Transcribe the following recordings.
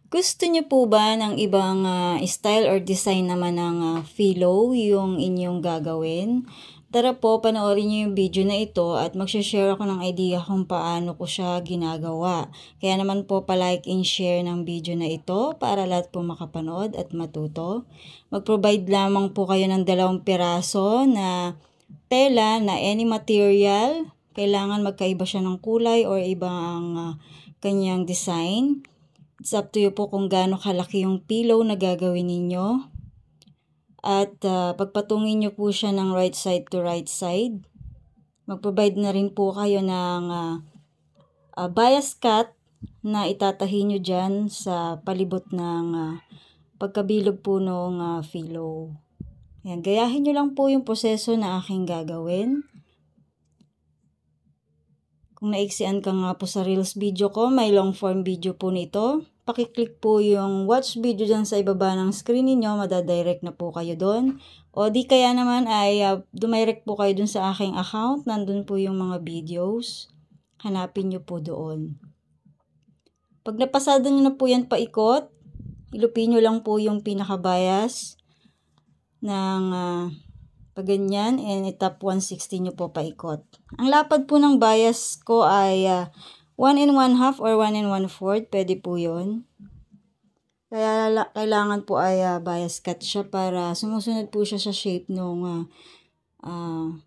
Gusto niyo po ba ng ibang style or design naman ng pillow yung inyong gagawin? Tara po, panoorin niyo yung video na ito at magsha-share ako ng idea kung paano ko siya ginagawa. Kaya naman po palike and share ng video na ito para lahat po makapanood at matuto. Mag-provide lamang po kayo ng 2 piraso na tela na any material. Kailangan magkaiba siya ng kulay or ibang kanyang design. It's up to you po kung gaano kalaki yung pillow na gagawin ninyo. At pagpatungin nyo po siya ng right side to right side. Mag-provide na rin po kayo ng bias cut na itatahi nyo dyan sa palibot ng pagkabilog po ng pillow. Ayan, gayahin nyo lang po yung proseso na aking gagawin. Kung naiksian ka nga po sa Reels video ko, may long form video po nito. Pakiclick po yung watch video dyan sa ibaba ng screen niyo, madadirect na po kayo doon. O di kaya naman ay dumirect po kayo dun sa aking account, nandun po yung mga videos. Hanapin nyo po doon. Pag napasada nyo na po yan paikot, ilupin nyo lang po yung pinaka-bias ng paganyan and itap 160 nyo po paikot. Ang lapad po ng bias ko ay 1 1/2 or 1 1/4. Pwede po yun. Kaya kailangan po ay bias cut siya para sumusunod po siya sa shape nung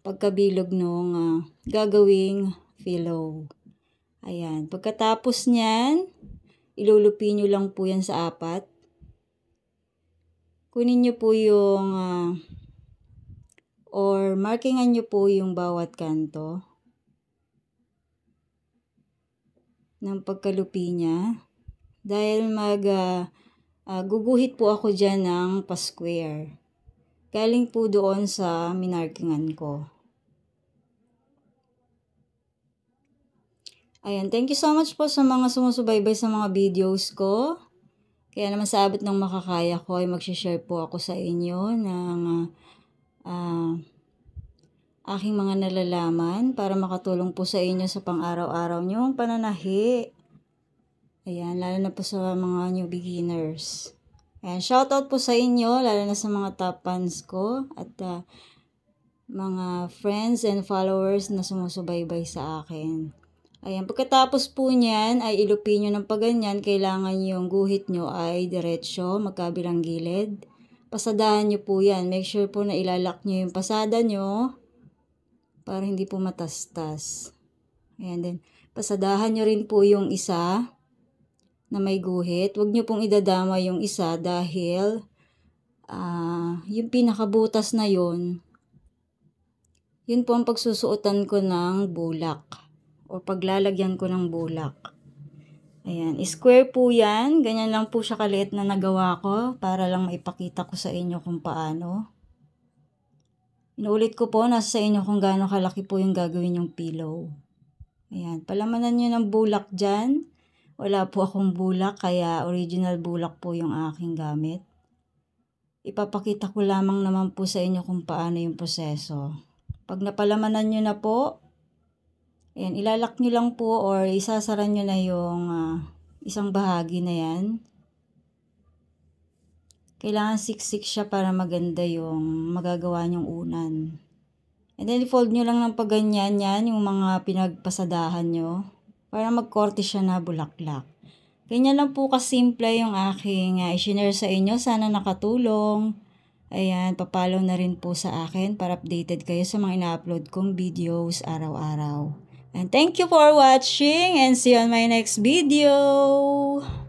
pagkabilog nung gagawing pillow. Ayan. Pagkatapos niyan, ilulupi nyo lang po yan sa 4. Kunin nyo po yung or markingan nyo po yung bawat kanto ng pagkalupi niya. Dahil guguhit po ako dyan ng pa-square. Galing po doon sa minarkingan ko. Ayan, thank you so much po sa mga sumusubaybay sa mga videos ko. Kaya naman sa abot ng makakaya ko ay mag-share po ako sa inyo ng aking mga nalalaman para makatulong po sa inyo sa pang-araw-araw nyong pananahi. Ayan, lalo na po sa mga new beginners. Ayan, shoutout po sa inyo, lalo na sa mga top fans ko at mga friends and followers na sumusubaybay sa akin. Ayan, pagkatapos po niyan ay ilupin nyo ng paganyan, kailangan yung guhit nyo ay diretsyo, magkabilang gilid. Pasadahan nyo po yan. Make sure po na ilalak nyo yung pasada nyo para hindi po matastas. Ayan din. Pasadahan nyo rin po yung isa na may guhit. Huwag nyo pong idadama yung isa dahil yung pinakabutas na yun po ang pagsusuotan ko ng bulak o paglalagyan ko ng bulak. Ayan, square po yan. Ganyan lang po siya kaliit na nagawa ko para lang maipakita ko sa inyo kung paano. Inuulit ko po, nasa sa inyo kung gaano kalaki po yung gagawin yung pillow. Ayan, palamanan nyo ng bulak dyan. Wala po akong bulak, kaya original bulak po yung aking gamit. Ipapakita ko lamang naman po sa inyo kung paano yung proseso. Pag napalamanan nyo na po, ayan, ilalak nyo lang po or isasara nyo na yung isang bahagi na yan. Kailangan siksik siya para maganda yung magagawa nyong unan. And then, fold nyo lang ng paganyan yan, yung mga pinagpasadahan nyo, para magkorte siya na bulaklak. Ganyan lang po kasimple yung aking i-share sa inyo. Sana nakatulong. Ayan, papalo na rin po sa akin para updated kayo sa mga ina-upload kong videos araw-araw. And thank you for watching and see you on my next video.